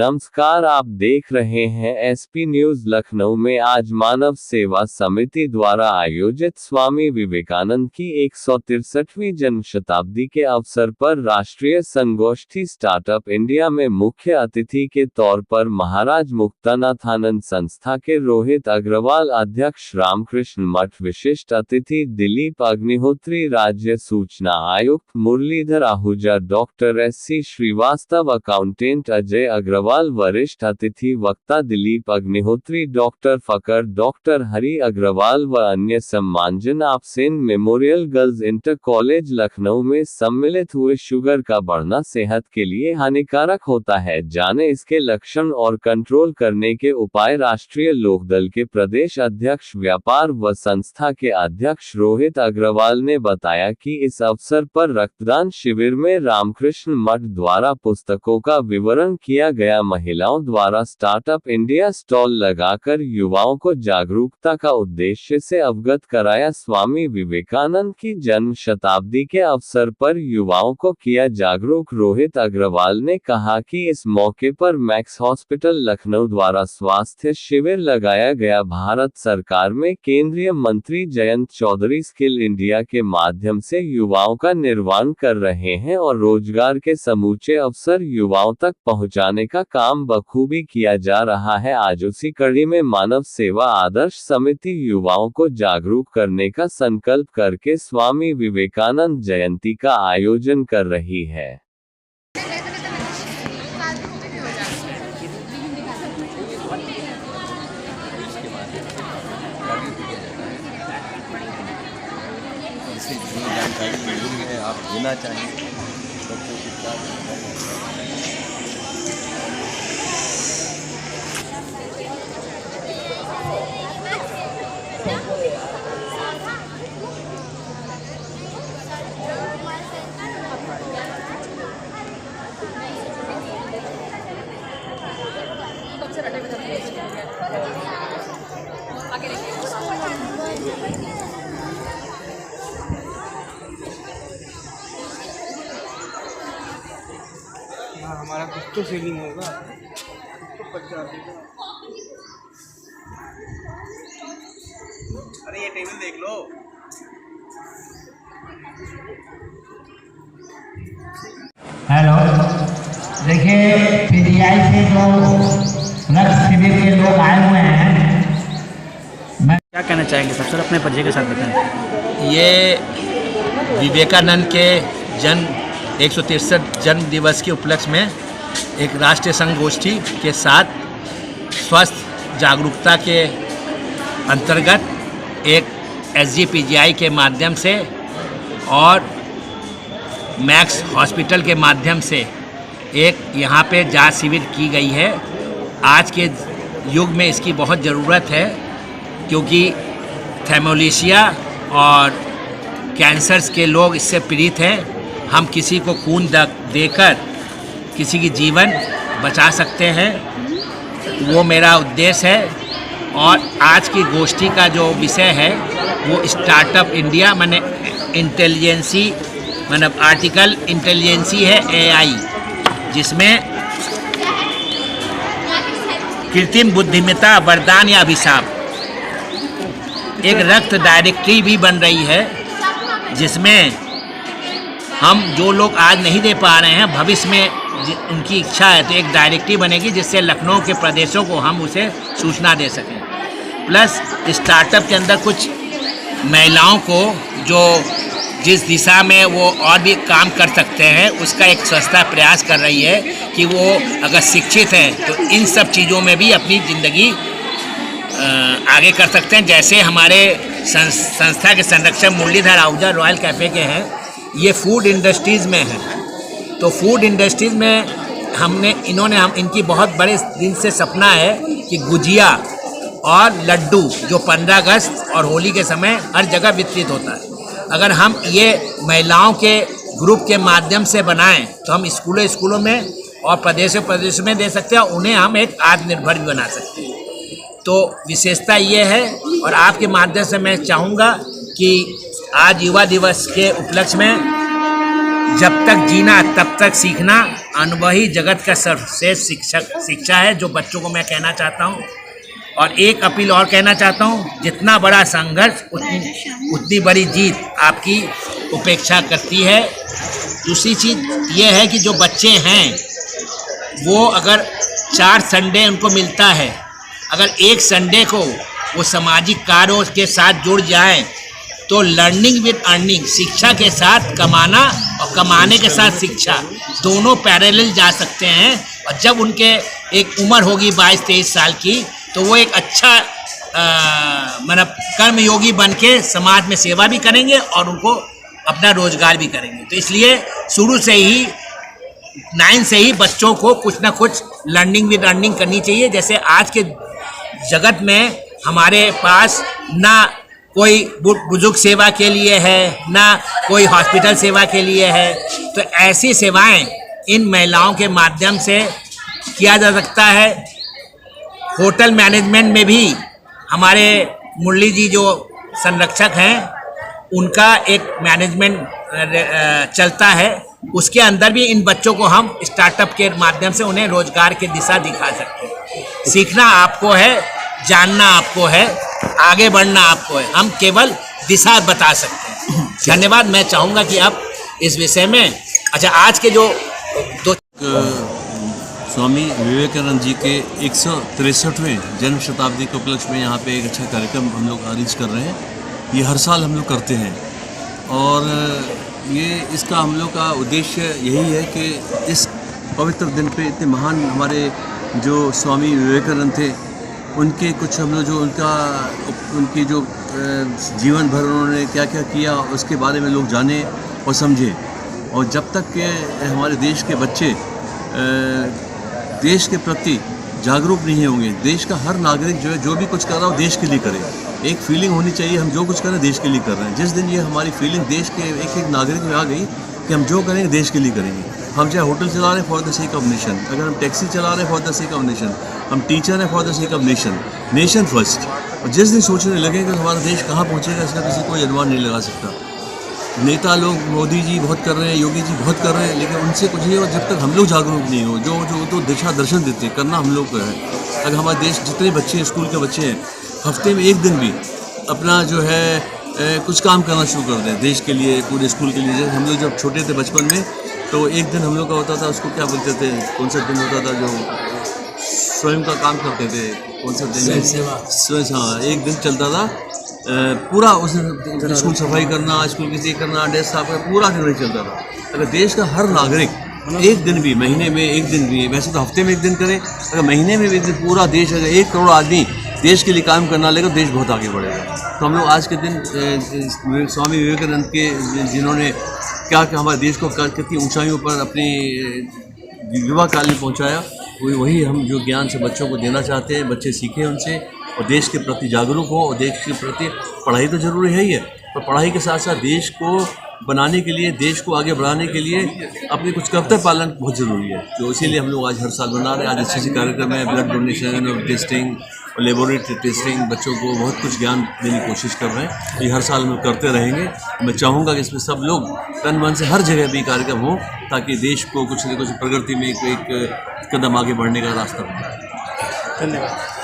नमस्कार, आप देख रहे हैं एसपी न्यूज लखनऊ में। आज मानव सेवा समिति द्वारा आयोजित स्वामी विवेकानंद की 163वीं जन्म शताब्दी के अवसर पर राष्ट्रीय संगोष्ठी स्टार्टअप इंडिया में मुख्य अतिथि के तौर पर महाराज मुक्तानाथानंद संस्था के रोहित अग्रवाल अध्यक्ष, रामकृष्ण मठ विशिष्ट अतिथि दिलीप अग्निहोत्री, राज्य सूचना आयुक्त Muralidhar Ahuja, doctor S C. Srivastava accountant, Ajay Agarwal वरिष्ठ अतिथि वक्ता, दिलीप अग्निहोत्री, डॉक्टर फकर, डॉक्टर हरि अग्रवाल व अन्य सम्मानजन आपसेन memorial girls inter college Lucknow में सम्मिलित हुए। शुगर का बढ़ना सेहत के लिए हानिकारक होता है, जाने इसके लक्षण और कंट्रोल करने के उपाय। राष्ट्रीय लोकदल के प्रदेश अध्यक्ष व्यापार व संस्था के अध्यक्ष रोहित अग्रवाल ने बताया कि इस अवसर पर रक्तदान शिविर में रामकृष्ण मठ द्वारा पुस्तकों का विवरण किया गया। महिलाओं द्वारा स्टार्टअप इंडिया स्टॉल लगाकर युवाओं को जागरूकता का उद्देश्य से अवगत कराया। स्वामी विवेकानंद की जन्म शताब्दी के अवसर पर युवाओं को किया जागरूक। रोहित अग्रवाल ने कहा कि इस मौके पर मैक्स हॉस्पिटल लखनऊ द्वारा स्वास्थ्य शिविर लगाया गया। भारत सरकार में केंद्रीय मंत्री जयंत चौधरी स्किल इंडिया के माध्यम से युवाओं का निर्माण कर रहे हैं और रोजगार के समूचे अवसर युवाओं तक पहुंचाने का काम बखूबी किया जा रहा है। आज उसी कड़ी में मानव सेवा आदर्श समिति युवाओं को जागरूक करने का संकल्प करके स्वामी विवेकानंद जयंती का आयोजन कर रही है। आप देना चाहिए हमारा कुछ तो सेलिंग होगा, तो 50। अरे ये टेबल देख लो। हेलो, देखिए पीजीआई से जो रक्त शिविर के लोग आए हुए हैं, मैं क्या कहना चाहेंगे? सबसे अपने परिचय के साथ बताएं। ये विवेकानंद के जन्म 163 जन्म दिवस के उपलक्ष्य में एक राष्ट्रीय संगोष्ठी के साथ स्वास्थ्य जागरूकता के अंतर्गत एक एसजीपीजीआई के माध्यम से और मैक्स हॉस्पिटल के माध्यम से एक यहाँ पे जांच शिविर की गई है। आज के युग में इसकी बहुत ज़रूरत है, क्योंकि थैलेसीमिया और कैंसर्स के लोग इससे पीड़ित हैं। हम किसी को खून देकर किसी की जीवन बचा सकते हैं, वो मेरा उद्देश्य है। और आज की गोष्ठी का जो विषय है वो स्टार्टअप इंडिया माने इंटेलिजेंसी, मतलब आर्टिकल इंटेलिजेंसी है, एआई, जिसमें कृत्रिम बुद्धिमत्ता वरदान या अभिशाप। एक रक्त डायरेक्टरी भी बन रही है, जिसमें हम जो लोग आज नहीं दे पा रहे हैं, भविष्य में उनकी इच्छा है तो एक डायरेक्टरी बनेगी, जिससे लखनऊ के प्रदेशों को हम उसे सूचना दे सकें। प्लस स्टार्टअप के अंदर कुछ महिलाओं को जो जिस दिशा में वो और भी काम कर सकते हैं, उसका एक संस्था प्रयास कर रही है कि वो अगर शिक्षित हैं तो इन सब चीज़ों में भी अपनी ज़िंदगी आगे कर सकते हैं। जैसे हमारे संस्था के संरक्षक मुरलीधर आहूजा रॉयल कैफ़े के हैं, ये फूड इंडस्ट्रीज़ में है। तो फूड इंडस्ट्रीज़ में इनकी बहुत बड़े दिन से सपना है कि गुजिया और लड्डू जो 15 अगस्त और होली के समय हर जगह वितरित होता है, अगर हम ये महिलाओं के ग्रुप के माध्यम से बनाएं तो हम स्कूलों में और प्रदेश में दे सकते हैं, उन्हें हम एक आत्मनिर्भर भी बना सकते हैं। तो विशेषता ये है। और आपके माध्यम से मैं चाहूँगा कि आज युवा दिवस के उपलक्ष्य में जब तक जीना तब तक सीखना अनुभवी जगत का सर्वश्रेष्ठ शिक्षा है, जो बच्चों को मैं कहना चाहता हूँ। और एक अपील और कहना चाहता हूँ, जितना बड़ा संघर्ष उतनी बड़ी जीत आपकी उपेक्षा करती है। दूसरी चीज़ ये है कि जो बच्चे हैं वो अगर 4 संडे उनको मिलता है, अगर एक संडे को वो सामाजिक कार्यों के साथ जुड़ जाएं तो लर्निंग विद अर्निंग, शिक्षा के साथ कमाना और कमाने के साथ शिक्षा, दोनों पैरेलल जा सकते हैं। और जब उनके एक उम्र होगी 22-23 साल की, तो वो एक अच्छा मतलब कर्मयोगी बन के समाज में सेवा भी करेंगे और उनको अपना रोजगार भी करेंगे। तो इसलिए शुरू से ही 9 से ही बच्चों को कुछ ना कुछ लर्निंग विद अर्निंग करनी चाहिए। जैसे आज के जगत में हमारे पास ना कोई बुजुर्ग सेवा के लिए है, ना कोई हॉस्पिटल सेवा के लिए है, तो ऐसी सेवाएं इन महिलाओं के माध्यम से किया जा सकता है। होटल मैनेजमेंट में भी हमारे मुरली जी जो संरक्षक हैं, उनका एक मैनेजमेंट चलता है, उसके अंदर भी इन बच्चों को हम स्टार्टअप के माध्यम से उन्हें रोजगार की दिशा दिखा सकते हैं। सीखना आपको है, जानना आपको है, आगे बढ़ना आपको है, हम केवल दिशा बता सकते हैं। धन्यवाद। मैं चाहूँगा कि आप इस विषय में अच्छा आज के जो दो स्वामी विवेकानंद जी के 163वें जन्म शताब्दी के उपलक्ष्य में यहाँ पे एक अच्छा कार्यक्रम हम लोग अरेंज कर रहे हैं। ये हर साल हम लोग करते हैं और ये इसका हम लोग का उद्देश्य यही है कि इस पवित्र दिन पे इतने महान हमारे जो स्वामी विवेकानंद थे, उनके कुछ हम लोग जो उनकी जो जीवन भर उन्होंने क्या क्या किया उसके बारे में लोग जाने और समझे। और जब तक के हमारे देश के बच्चे देश के प्रति जागरूक नहीं होंगे, देश का हर नागरिक जो है जो भी कुछ कर रहा हो देश के लिए करे, एक फीलिंग होनी चाहिए हम जो कुछ कर रहे हैं देश के लिए कर रहे हैं। जिस दिन ये हमारी फीलिंग देश के एक एक नागरिक में आ गई कि हम जो करेंगे देश के लिए करेंगे, हम चाहे होटल चला रहे हैं for the sake of nation, अगर हम टैक्सी चला रहे हैं for the sake of nation, हम टीचर हैं for the sake of nation, nation first. और जिस दिन सोचने लगेंगे हमारा देश कहाँ पहुँचेगा इसका किसी कोई अनुमान नहीं लगा सकता। नेता लोग मोदी जी बहुत कर रहे हैं, योगी जी बहुत कर रहे हैं, लेकिन उनसे कुछ नहीं हो जब तक हम लोग जागरूक नहीं हो। जो तो दिशा दर्शन देते हैं करना हम लोग को है। अगर हमारे देश जितने बच्चे हैं, स्कूल के बच्चे हैं, हफ्ते में एक दिन भी अपना जो है कुछ काम करना शुरू कर दें देश के लिए, पूरे स्कूल के लिए। जैसे हम लोग जब छोटे थे बचपन में, तो एक दिन हम लोग का होता था, उसको क्या बोलते थे, कौन सा दिन होता था जो स्वयं का काम करते थे, कौन सा दिन, स्वयं, हाँ, एक दिन चलता था पूरा उस स्कूल सफाई करना, स्कूल की चीज करना, डेस्क साफ करना, पूरा दिन नहीं चलता था। अगर देश का हर नागरिक एक दिन भी, महीने में एक दिन भी, वैसे तो हफ्ते में एक दिन करे, अगर महीने में भी एक दिन पूरा देश, अगर 1 करोड़ आदमी देश के लिए काम करना लगेगा, देश बहुत आगे बढ़ेगा। तो हम लोग आज के दिन स्वामी विवेकानंद के जिन्होंने क्या क्या हमारे देश को कितनी ऊंचाइयों पर अपनी युवा काल में पहुँचाया, वही हम जो ज्ञान से बच्चों को देना चाहते हैं। बच्चे सीखें उनसे और देश के प्रति जागरूक हो। और देश के प्रति पढ़ाई तो ज़रूरी है ही है, पर पढ़ाई के साथ साथ देश को बनाने के लिए, देश को आगे बढ़ाने के लिए अपने कुछ कर्तव्य पालन बहुत ज़रूरी है। तो इसीलिए हम लोग आज हर साल बना रहे हैं। आज अच्छे कार्यक्रम है, ब्लड डोनेशन और टेस्टिंग और लेबोरेटरी टेस्टिंग, बच्चों को बहुत कुछ ज्ञान देने की कोशिश कर रहे हैं। ये हर साल हम करते रहेंगे। मैं चाहूँगा कि इसमें सब लोग तन मन से हर जगह भी कार्यक्रम हो, ताकि देश को कुछ न कुछ प्रगति में एक कदम आगे बढ़ने का रास्ता बने। धन्यवाद।